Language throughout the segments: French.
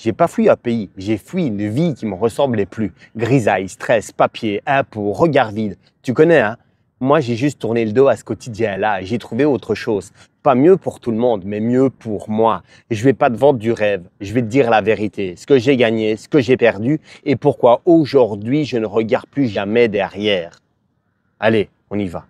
J'ai pas fui un pays, j'ai fui une vie qui me ressemblait plus. Grisaille, stress, papier, impôts, regard vide. Tu connais, hein? Moi, j'ai juste tourné le dos à ce quotidien-là et j'ai trouvé autre chose. Pas mieux pour tout le monde, mais mieux pour moi. Je vais pas te vendre du rêve, je vais te dire la vérité. Ce que j'ai gagné, ce que j'ai perdu et pourquoi aujourd'hui je ne regarde plus jamais derrière. Allez, on y va.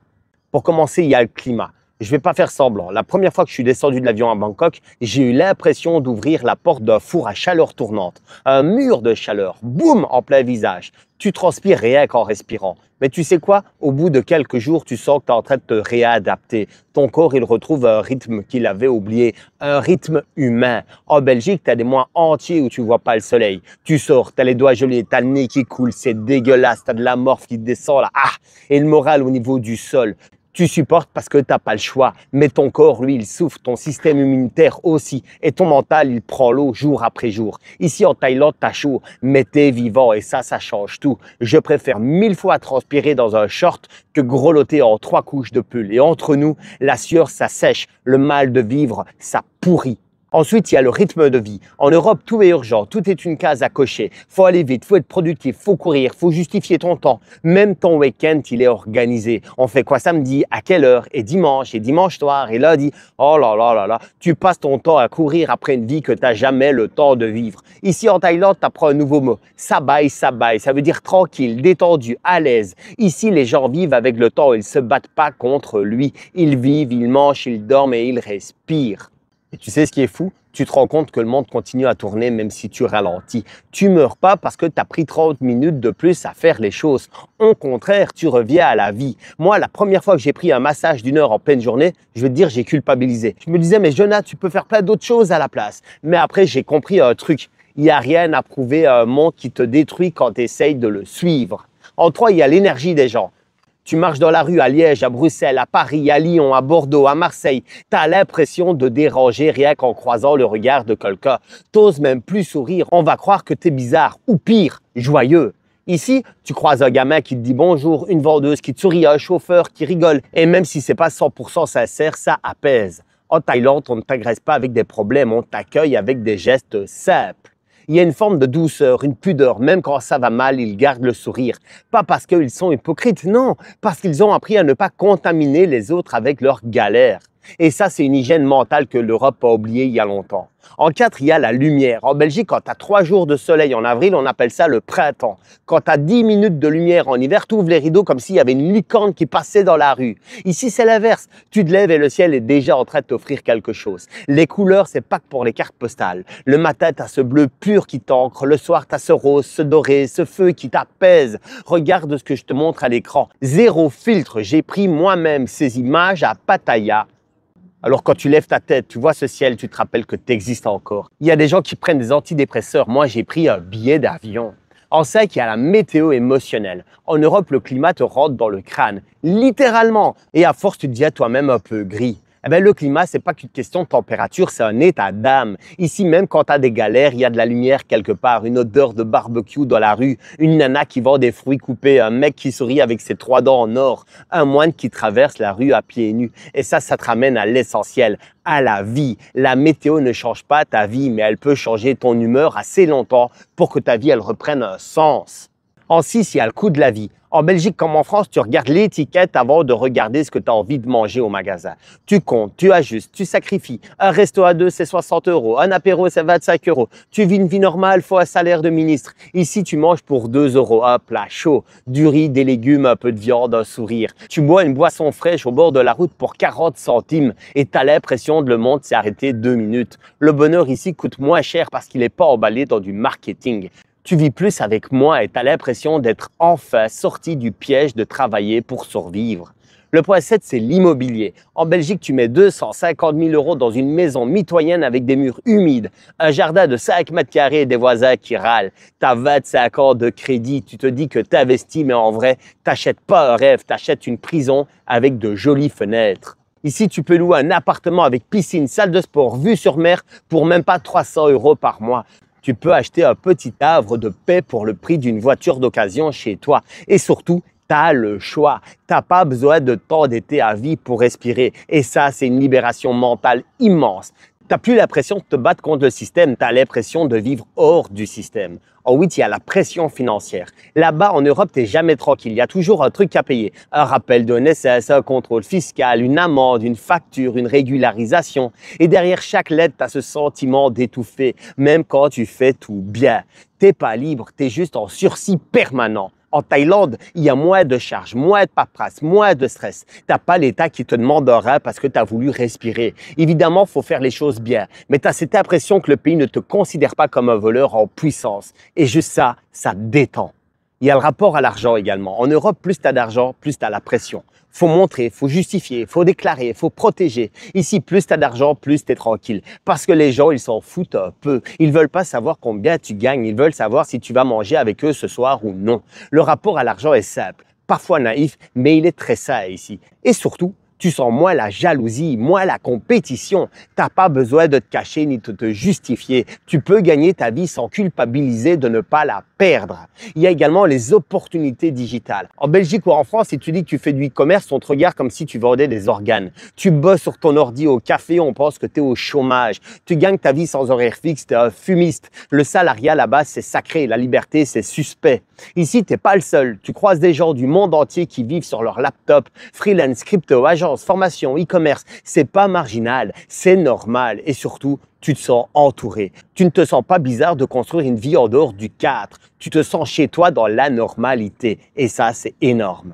Pour commencer, il y a le climat. Je ne vais pas faire semblant. La première fois que je suis descendu de l'avion à Bangkok, j'ai eu l'impression d'ouvrir la porte d'un four à chaleur tournante. Un mur de chaleur, boum, en plein visage. Tu transpires rien qu'en respirant. Mais tu sais quoi? Au bout de quelques jours, tu sens que tu es en train de te réadapter. Ton corps, il retrouve un rythme qu'il avait oublié, un rythme humain. En Belgique, tu as des mois entiers où tu vois pas le soleil. Tu sors, tu as les doigts gelés, tu as le nez qui coule, c'est dégueulasse, tu as de la morphe qui descend là. Ah! Et le moral au niveau du sol. Tu supportes parce que tu n'as pas le choix, mais ton corps, lui, il souffre, ton système immunitaire aussi, et ton mental, il prend l'eau jour après jour. Ici, en Thaïlande, t'as chaud, mais t'es vivant, et ça change tout. Je préfère 1000 fois transpirer dans un short que grelotter en 3 couches de pull. Et entre nous, la sueur, ça sèche, le mal de vivre, ça pourrit. Ensuite, il y a le rythme de vie. En Europe, tout est urgent, tout est une case à cocher. Faut aller vite, faut être productif, faut courir, faut justifier ton temps. Même ton week-end, il est organisé. On fait quoi samedi, à quelle heure, et dimanche soir, et lundi. Oh là là là là, tu passes ton temps à courir après une vie que tu n'as jamais le temps de vivre. Ici en Thaïlande, tu apprends un nouveau mot. Sabai, sabai, ça veut dire tranquille, détendu, à l'aise. Ici, les gens vivent avec le temps, ils ne se battent pas contre lui. Ils vivent, ils mangent, ils dorment et ils respirent. Et tu sais ce qui est fou? Tu te rends compte que le monde continue à tourner même si tu ralentis. Tu meurs pas parce que tu as pris 30 minutes de plus à faire les choses. Au contraire, tu reviens à la vie. Moi, la première fois que j'ai pris un massage d'1 heure en pleine journée, je vais te dire, j'ai culpabilisé. Je me disais, mais Jonah, tu peux faire plein d'autres choses à la place. Mais après, j'ai compris un truc. Il n'y a rien à prouver à un monde qui te détruit quand tu essayes de le suivre. En toi, il y a l'énergie des gens. Tu marches dans la rue à Liège, à Bruxelles, à Paris, à Lyon, à Bordeaux, à Marseille. Tu as l'impression de déranger rien qu'en croisant le regard de quelqu'un. T'oses même plus sourire. On va croire que tu es bizarre ou pire, joyeux. Ici, tu croises un gamin qui te dit bonjour, une vendeuse qui te sourit, un chauffeur qui rigole. Et même si c'est pas 100% sincère, ça apaise. En Thaïlande, on ne t'agresse pas avec des problèmes, on t'accueille avec des gestes simples. Il y a une forme de douceur, une pudeur, même quand ça va mal, ils gardent le sourire. Pas parce qu'ils sont hypocrites, non, parce qu'ils ont appris à ne pas contaminer les autres avec leurs galères. Et ça, c'est une hygiène mentale que l'Europe a oubliée il y a longtemps. En 4, il y a la lumière. En Belgique, quand tu as 3 jours de soleil en avril, on appelle ça le printemps. Quand tu as 10 minutes de lumière en hiver, tu ouvres les rideaux comme s'il y avait une licorne qui passait dans la rue. Ici, c'est l'inverse. Tu te lèves et le ciel est déjà en train de t'offrir quelque chose. Les couleurs, c'est pas que pour les cartes postales. Le matin, tu as ce bleu pur qui t'ancre. Le soir, tu as ce rose, ce doré, ce feu qui t'apaise. Regarde ce que je te montre à l'écran. Zéro filtre. J'ai pris moi-même ces images à Pattaya. Alors quand tu lèves ta tête, tu vois ce ciel, tu te rappelles que tu existes encore. Il y a des gens qui prennent des antidépresseurs. Moi, j'ai pris un billet d'avion. En 5, il y a la météo émotionnelle. En Europe, le climat te rentre dans le crâne, littéralement. Et à force, tu te dis à toi-même un peu gris. Eh bien, le climat, c'est pas qu'une question de température, c'est un état d'âme. Ici, même quand tu as des galères, il y a de la lumière quelque part, une odeur de barbecue dans la rue, une nana qui vend des fruits coupés, un mec qui sourit avec ses 3 dents en or, un moine qui traverse la rue à pieds nus. Et ça te ramène à l'essentiel, à la vie. La météo ne change pas ta vie, mais elle peut changer ton humeur assez longtemps pour que ta vie, elle reprenne un sens. En 6, il y a le coût de la vie. En Belgique comme en France, tu regardes l'étiquette avant de regarder ce que tu as envie de manger au magasin. Tu comptes, tu ajustes, tu sacrifies. Un resto à 2, c'est 60 €. Un apéro, c'est 25 €. Tu vis une vie normale, faut un salaire de ministre. Ici, tu manges pour 2 €. Un plat chaud, du riz, des légumes, un peu de viande, un sourire. Tu bois une boisson fraîche au bord de la route pour 40 centimes et tu as l'impression que le monde s'est arrêté 2 minutes. Le bonheur ici coûte moins cher parce qu'il n'est pas emballé dans du marketing. Tu vis plus avec moi et tu as l'impression d'être enfin sorti du piège de travailler pour survivre. Le point 7, c'est l'immobilier. En Belgique, tu mets 250 000 € dans une maison mitoyenne avec des murs humides, un jardin de 5 mètres carrés et des voisins qui râlent. Tu as 25 ans de crédit, tu te dis que tu investis, mais en vrai, tu n'achètes pas un rêve, tu achètes une prison avec de jolies fenêtres. Ici, tu peux louer un appartement avec piscine, salle de sport, vue sur mer pour même pas 300 € par mois. Tu peux acheter un petit havre de paix pour le prix d'une voiture d'occasion chez toi. Et surtout, tu as le choix. Tu n'as pas besoin de t'endetter à vie pour respirer. Et ça, c'est une libération mentale immense. Tu n'as plus l'impression de te battre contre le système, tu as l'impression de vivre hors du système. En 8, il y a la pression financière. Là-bas, en Europe, tu n'es jamais tranquille. Il y a toujours un truc à payer. Un rappel de NSS, un contrôle fiscal, une amende, une facture, une régularisation. Et derrière chaque lettre, tu as ce sentiment d'étouffer, même quand tu fais tout bien. Tu n'es pas libre, tu es juste en sursis permanent. En Thaïlande, il y a moins de charges, moins de paperasse, moins de stress. Tu n'as pas l'État qui te demande rien parce que tu as voulu respirer. Évidemment, il faut faire les choses bien, mais tu as cette impression que le pays ne te considère pas comme un voleur en puissance. Et juste ça, ça détend. Il y a le rapport à l'argent également. En Europe, plus tu as d'argent, plus tu as la pression. Faut montrer, faut justifier, faut déclarer, faut protéger. Ici, plus tu as d'argent, plus tu es tranquille. Parce que les gens, ils s'en foutent un peu. Ils veulent pas savoir combien tu gagnes. Ils veulent savoir si tu vas manger avec eux ce soir ou non. Le rapport à l'argent est simple, parfois naïf, mais il est très sain ici. Et surtout, tu sens moins la jalousie, moins la compétition. Tu n'as pas besoin de te cacher ni de te justifier. Tu peux gagner ta vie sans culpabiliser de ne pas la perdre. Il y a également les opportunités digitales. En Belgique ou en France, si tu dis que tu fais du e-commerce, on te regarde comme si tu vendais des organes. Tu bosses sur ton ordi au café, on pense que tu es au chômage. Tu gagnes ta vie sans horaire fixe, tu es un fumiste. Le salariat là-bas, c'est sacré. La liberté, c'est suspect. Ici, tu n'es pas le seul. Tu croises des gens du monde entier qui vivent sur leur laptop, freelance, crypto, agence, formation, e-commerce. C'est pas marginal, c'est normal et surtout, tu te sens entouré. Tu ne te sens pas bizarre de construire une vie en dehors du cadre. Tu te sens chez toi dans la normalité et ça, c'est énorme.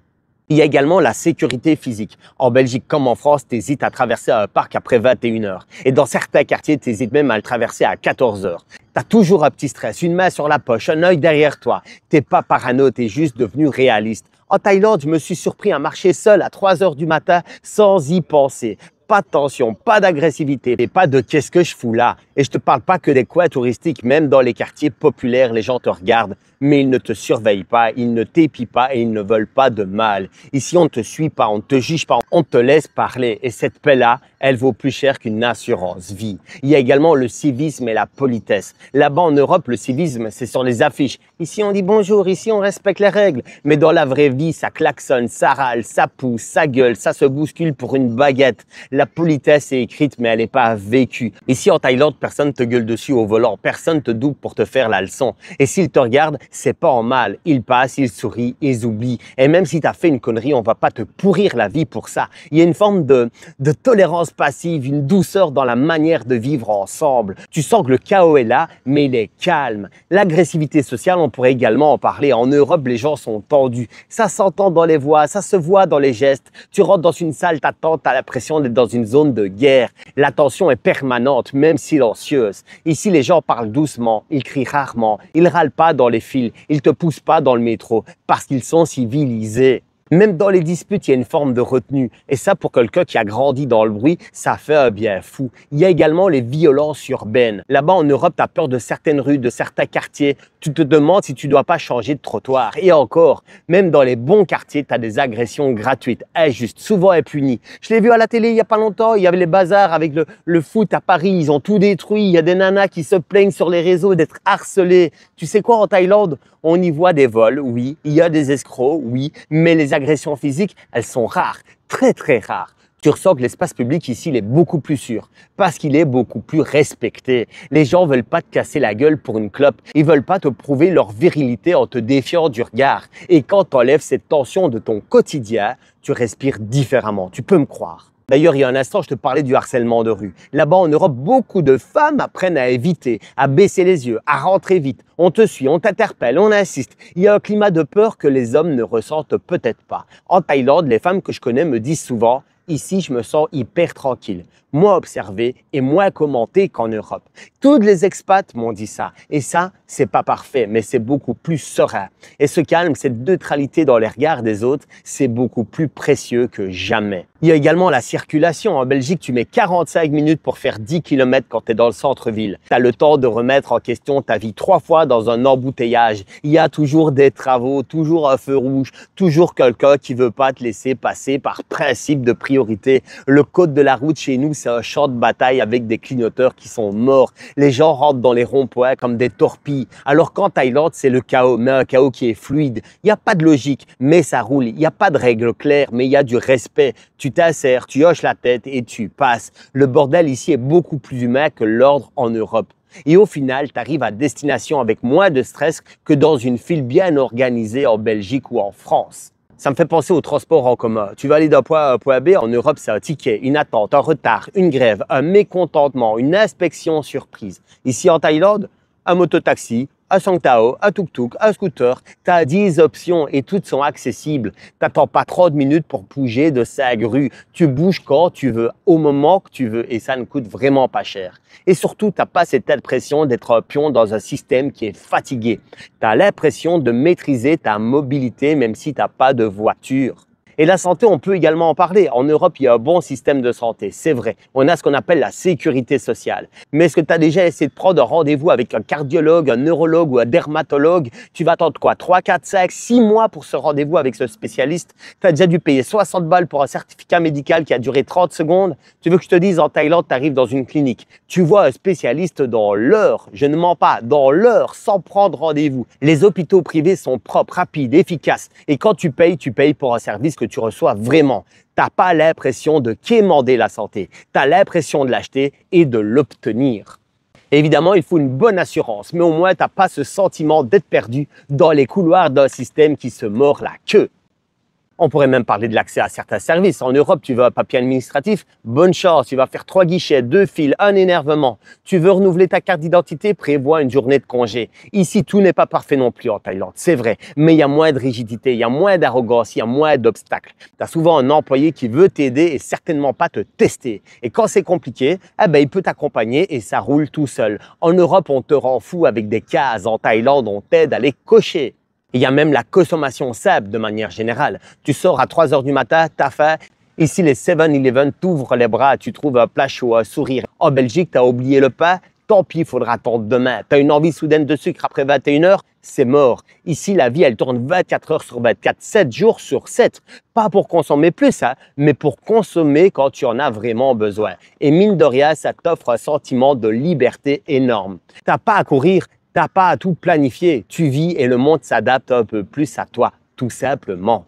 Il y a également la sécurité physique. En Belgique comme en France, tu hésites à traverser un parc après 21 heures. Et dans certains quartiers, tu hésites même à le traverser à 14 heures. Tu as toujours un petit stress, une main sur la poche, un œil derrière toi. Tu n'es pas parano, tu es juste devenu réaliste. En Thaïlande, je me suis surpris à marcher seul à 3 heures du matin sans y penser. Pas de tension, pas d'agressivité et pas de qu'est-ce que je fous là. Et je te parle pas que des coins touristiques, même dans les quartiers populaires, les gens te regardent, mais ils ne te surveillent pas, ils ne t'épient pas et ils ne veulent pas de mal. Ici, on ne te suit pas, on ne te juge pas, on te laisse parler. Et cette paix-là, elle vaut plus cher qu'une assurance vie. Il y a également le civisme et la politesse. Là-bas, en Europe, le civisme, c'est sur les affiches. Ici, on dit bonjour, ici, on respecte les règles. Mais dans la vraie vie, ça klaxonne, ça râle, ça pousse, ça gueule, ça se bouscule pour une baguette. La politesse est écrite, mais elle n'est pas vécue. Ici, en Thaïlande, personne te gueule dessus au volant. Personne te double pour te faire la leçon. Et s'ils te regardent, c'est pas en mal. Ils passent, ils sourient, ils oublient. Et même si tu as fait une connerie, on va pas te pourrir la vie pour ça. Il y a une forme de tolérance passive, une douceur dans la manière de vivre ensemble. Tu sens que le chaos est là, mais il est calme. L'agressivité sociale, on pourrait également en parler. En Europe, les gens sont tendus. Ça s'entend dans les voix, ça se voit dans les gestes. Tu rentres dans une salle, t'attends, t'as l'impression d'être dans une zone de guerre. La tension est permanente, même silencieuse. Ici, les gens parlent doucement, ils crient rarement, ils râlent pas dans les fils, ils te poussent pas dans le métro parce qu'ils sont civilisés. Même dans les disputes, il y a une forme de retenue. Et ça, pour quelqu'un qui a grandi dans le bruit, ça fait un bien fou. Il y a également les violences urbaines. Là-bas, en Europe, tu as peur de certaines rues, de certains quartiers. Tu te demandes si tu ne dois pas changer de trottoir. Et encore, même dans les bons quartiers, tu as des agressions gratuites, injustes, souvent impunies. Je l'ai vu à la télé il n'y a pas longtemps. Il y avait les bazars avec le foot à Paris. Ils ont tout détruit. Il y a des nanas qui se plaignent sur les réseaux d'être harcelées. Tu sais quoi, en Thaïlande, on y voit des vols, oui. Il y a des escrocs, oui. Mais les agressions physiques, elles sont rares, très très rares. Tu ressens que l'espace public ici, il est beaucoup plus sûr parce qu'il est beaucoup plus respecté. Les gens veulent pas te casser la gueule pour une clope. Ils veulent pas te prouver leur virilité en te défiant du regard. Et quand tu enlèves cette tension de ton quotidien, tu respires différemment. Tu peux me croire. D'ailleurs, il y a un instant, je te parlais du harcèlement de rue. Là-bas, en Europe, beaucoup de femmes apprennent à éviter, à baisser les yeux, à rentrer vite. On te suit, on t'interpelle, on insiste. Il y a un climat de peur que les hommes ne ressentent peut-être pas. En Thaïlande, les femmes que je connais me disent souvent « Ici, je me sens hyper tranquille, moins observé et moins commenté qu'en Europe. » Toutes les expats m'ont dit ça. Et ça, c'est pas parfait, mais c'est beaucoup plus serein. Et ce calme, cette neutralité dans les regards des autres, c'est beaucoup plus précieux que jamais. Il y a également la circulation. En Belgique, tu mets 45 minutes pour faire 10 km quand tu es dans le centre-ville. Tu as le temps de remettre en question ta vie 3 fois dans un embouteillage. Il y a toujours des travaux, toujours un feu rouge, toujours quelqu'un qui veut pas te laisser passer par principe de priorité. Le code de la route chez nous, c'est un champ de bataille avec des clignoteurs qui sont morts. Les gens rentrent dans les ronds-points comme des torpilles. Alors qu'en Thaïlande, c'est le chaos, mais un chaos qui est fluide. Il n'y a pas de logique, mais ça roule. Il n'y a pas de règles claires, mais il y a du respect. Tu t'insères, tu hoches la tête et tu passes. Le bordel ici est beaucoup plus humain que l'ordre en Europe. Et au final, tu arrives à destination avec moins de stress que dans une file bien organisée en Belgique ou en France. Ça me fait penser au transport en commun. Tu vas aller d'un point A à un point B, en Europe, c'est un ticket, une attente, un retard, une grève, un mécontentement, une inspection surprise. Ici en Thaïlande, un mototaxi, un Songtao, un tuk-tuk, un scooter, tu as 10 options et toutes sont accessibles. Tu n'attends pas 30 minutes pour bouger de 5 rues. Tu bouges quand tu veux, au moment que tu veux et ça ne coûte vraiment pas cher. Et surtout, tu n'as pas cette impression d'être un pion dans un système qui est fatigué. Tu as l'impression de maîtriser ta mobilité même si tu n'as pas de voiture. Et la santé, on peut également en parler. En Europe, il y a un bon système de santé, c'est vrai. On a ce qu'on appelle la sécurité sociale. Mais est-ce que tu as déjà essayé de prendre un rendez-vous avec un cardiologue, un neurologue ou un dermatologue? Tu vas attendre quoi? 3, 4, 5, 6 mois pour ce rendez-vous avec ce spécialiste? Tu as déjà dû payer 60 balles pour un certificat médical qui a duré 30 secondes? Tu veux que je te dise, en Thaïlande, tu arrives dans une clinique. Tu vois un spécialiste dans l'heure, je ne mens pas, dans l'heure, sans prendre rendez-vous. Les hôpitaux privés sont propres, rapides, efficaces. Et quand tu payes pour un service que tu reçois vraiment. Tu n'as pas l'impression de quémander la santé. Tu as l'impression de l'acheter et de l'obtenir. Évidemment, il faut une bonne assurance, mais au moins, tu n'as pas ce sentiment d'être perdu dans les couloirs d'un système qui se mord la queue. On pourrait même parler de l'accès à certains services. En Europe, tu veux un papier administratif? Bonne chance, tu vas faire 3 guichets, 2 files, un énervement. Tu veux renouveler ta carte d'identité? Prévois une journée de congé. Ici, tout n'est pas parfait non plus en Thaïlande, c'est vrai. Mais il y a moins de rigidité, il y a moins d'arrogance, il y a moins d'obstacles. Tu as souvent un employé qui veut t'aider et certainement pas te tester. Et quand c'est compliqué, il peut t'accompagner et ça roule tout seul. En Europe, on te rend fou avec des cases. En Thaïlande, on t'aide à les cocher. Il y a même la consommation simple de manière générale. Tu sors à 3 heures du matin, t'as faim. Ici, les 7-Eleven t'ouvrent les bras, tu trouves un plat chaud, un sourire. En Belgique, tu as oublié le pain, tant pis, il faudra attendre demain. Tu as une envie soudaine de sucre après 21 heures, c'est mort. Ici, la vie, elle tourne 24 heures sur 24, 7 jours sur 7. Pas pour consommer plus, mais pour consommer quand tu en as vraiment besoin. Et mine de rien, ça t'offre un sentiment de liberté énorme. Tu n'as pas à courir. T'as pas à tout planifier, tu vis et le monde s'adapte un peu plus à toi, tout simplement.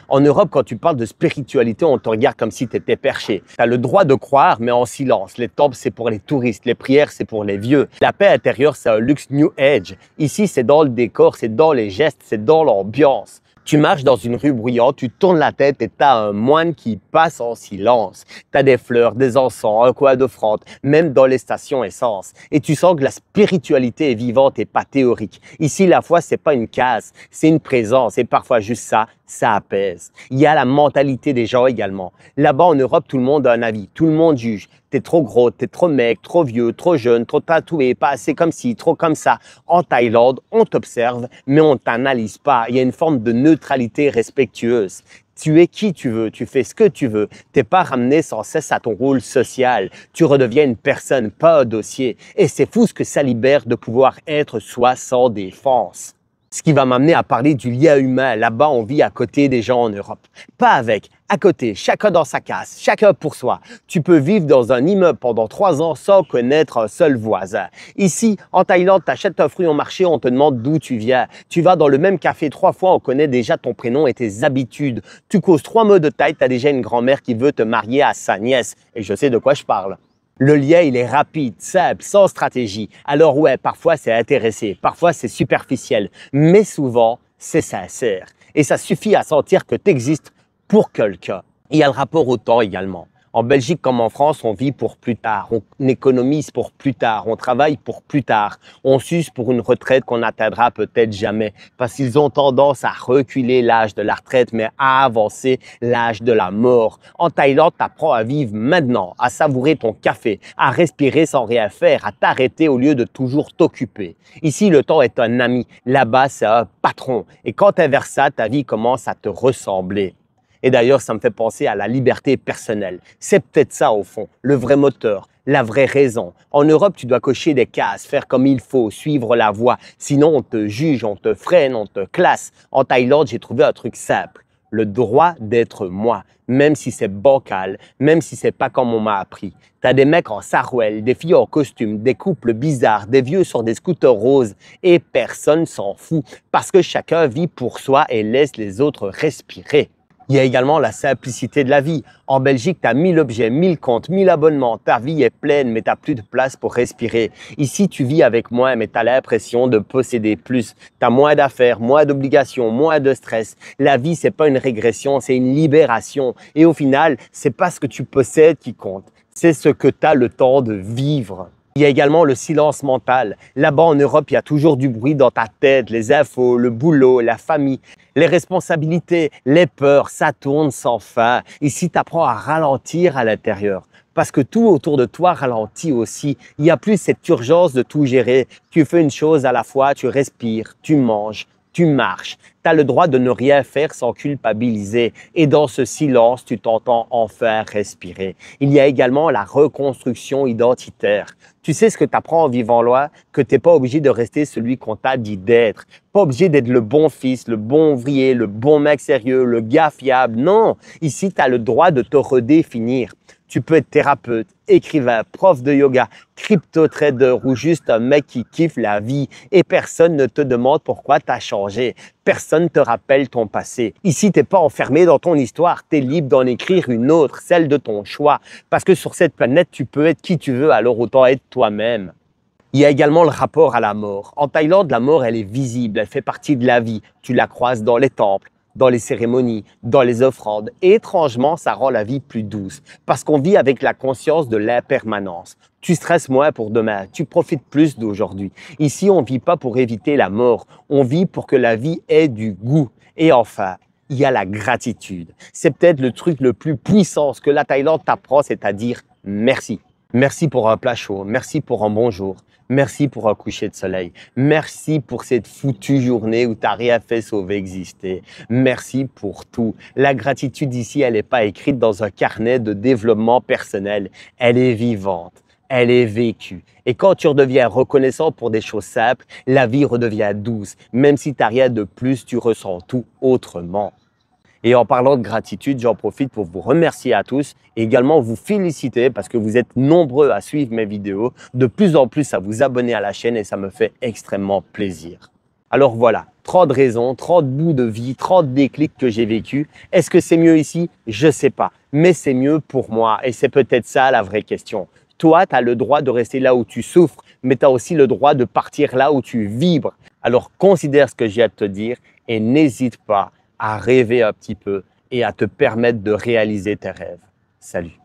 En Europe, quand tu parles de spiritualité, on te regarde comme si tu étais perché. Tu as le droit de croire, mais en silence. Les temples, c'est pour les touristes. Les prières, c'est pour les vieux. La paix intérieure, c'est un luxe New Age. Ici, c'est dans le décor, c'est dans les gestes, c'est dans l'ambiance. Tu marches dans une rue bruyante, tu tournes la tête et tu as un moine qui passe en silence. Tu as des fleurs, des encens, un coin d'offrande, même dans les stations essence. Et tu sens que la spiritualité est vivante et pas théorique. Ici, la foi, c'est pas une case, c'est une présence. Et parfois, juste ça apaise. Il y a la mentalité des gens également. Là-bas, en Europe, tout le monde a un avis, tout le monde juge. T'es trop gros, t'es trop mec, trop vieux, trop jeune, trop tatoué, pas assez comme ci, trop comme ça. En Thaïlande, on t'observe, mais on t'analyse pas. Il y a une forme de neutralité respectueuse. Tu es qui tu veux, tu fais ce que tu veux. T'es pas ramené sans cesse à ton rôle social. Tu redeviens une personne, pas un dossier. Et c'est fou ce que ça libère de pouvoir être soi sans défense. Ce qui va m'amener à parler du lien humain. Là-bas, on vit à côté des gens en Europe. Pas avec, à côté, chacun dans sa case, chacun pour soi. Tu peux vivre dans un immeuble pendant 3 ans sans connaître un seul voisin. Ici, en Thaïlande, tu achètes un fruit au marché, on te demande d'où tu viens. Tu vas dans le même café 3 fois, on connaît déjà ton prénom et tes habitudes. Tu causes 3 mots de taille, tu as déjà une grand-mère qui veut te marier à sa nièce. Et je sais de quoi je parle. Le lien, il est rapide, simple, sans stratégie. Alors ouais, parfois c'est intéressé, parfois c'est superficiel, mais souvent c'est sincère. Et ça suffit à sentir que tu existes pour quelqu'un. Il y a le rapport au temps également. En Belgique comme en France, on vit pour plus tard, on économise pour plus tard, on travaille pour plus tard, on s'use pour une retraite qu'on n'atteindra peut-être jamais parce qu'ils ont tendance à reculer l'âge de la retraite mais à avancer l'âge de la mort. En Thaïlande, tu apprends à vivre maintenant, à savourer ton café, à respirer sans rien faire, à t'arrêter au lieu de toujours t'occuper. Ici, le temps est un ami, là-bas, c'est un patron. Et quand tu inverses ça, ta vie commence à te ressembler. Et d'ailleurs, ça me fait penser à la liberté personnelle. C'est peut-être ça au fond, le vrai moteur, la vraie raison. En Europe, tu dois cocher des cases, faire comme il faut, suivre la voie. Sinon, on te juge, on te freine, on te classe. En Thaïlande, j'ai trouvé un truc simple. le droit d'être moi, même si c'est bancal, même si c'est pas comme on m'a appris. T'as des mecs en sarouel, des filles en costume, des couples bizarres, des vieux sur des scooters roses et personne s'en fout parce que chacun vit pour soi et laisse les autres respirer. Il y a également la simplicité de la vie. En Belgique, tu as 1000 objets, 1000 comptes, 1000 abonnements. Ta vie est pleine, mais tu n'as plus de place pour respirer. Ici, tu vis avec moins, mais tu as l'impression de posséder plus. Tu as moins d'affaires, moins d'obligations, moins de stress. La vie, c'est pas une régression, c'est une libération. Et au final, c'est pas ce que tu possèdes qui compte. C'est ce que tu as le temps de vivre. Il y a également le silence mental. Là-bas en Europe, il y a toujours du bruit dans ta tête, les infos, le boulot, la famille, les responsabilités, les peurs, ça tourne sans fin. Ici, tu apprends à ralentir à l'intérieur parce que tout autour de toi ralentit aussi. Il n'y a plus cette urgence de tout gérer. Tu fais une chose à la fois, tu respires, tu manges, tu marches. Tu as le droit de ne rien faire sans culpabiliser. Et dans ce silence, tu t'entends enfin respirer. Il y a également la reconstruction identitaire. Tu sais ce que tu apprends en vivant loin, que tu n'es pas obligé de rester celui qu'on t'a dit d'être. Pas obligé d'être le bon fils, le bon ouvrier, le bon mec sérieux, le gars fiable. Non, ici, tu as le droit de te redéfinir. Tu peux être thérapeute, écrivain, prof de yoga, crypto-trader ou juste un mec qui kiffe la vie et personne ne te demande pourquoi tu as changé. Personne ne te rappelle ton passé. Ici, tu n'es pas enfermé dans ton histoire, tu es libre d'en écrire une autre, celle de ton choix. Parce que sur cette planète, tu peux être qui tu veux, alors autant être toi-même. Il y a également le rapport à la mort. En Thaïlande, la mort, elle est visible, elle fait partie de la vie. Tu la croises dans les temples, dans les cérémonies, dans les offrandes. Et étrangement, ça rend la vie plus douce parce qu'on vit avec la conscience de l'impermanence. Tu stresses moins pour demain, tu profites plus d'aujourd'hui. Ici, on ne vit pas pour éviter la mort, on vit pour que la vie ait du goût. Et enfin, il y a la gratitude. C'est peut-être le truc le plus puissant que la Thaïlande t'apprend, c'est-à-dire merci. Merci pour un plat chaud, merci pour un bon jour, merci pour un coucher de soleil, merci pour cette foutue journée où tu n'as rien fait sauf exister, merci pour tout. La gratitude ici, elle n'est pas écrite dans un carnet de développement personnel, elle est vivante. Elle est vécue. Et quand tu redeviens reconnaissant pour des choses simples, la vie redevient douce. Même si tu n'as rien de plus, tu ressens tout autrement. Et en parlant de gratitude, j'en profite pour vous remercier à tous et également vous féliciter parce que vous êtes nombreux à suivre mes vidéos, de plus en plus à vous abonner à la chaîne et ça me fait extrêmement plaisir. Alors voilà, 30 raisons, 30 bouts de vie, 30 déclics que j'ai vécu. Est-ce que c'est mieux ici? Je sais pas, mais c'est mieux pour moi et c'est peut-être ça la vraie question. Toi, tu as le droit de rester là où tu souffres, mais tu as aussi le droit de partir là où tu vibres. Alors considère ce que j'ai à te dire et n'hésite pas à rêver un petit peu et à te permettre de réaliser tes rêves. Salut!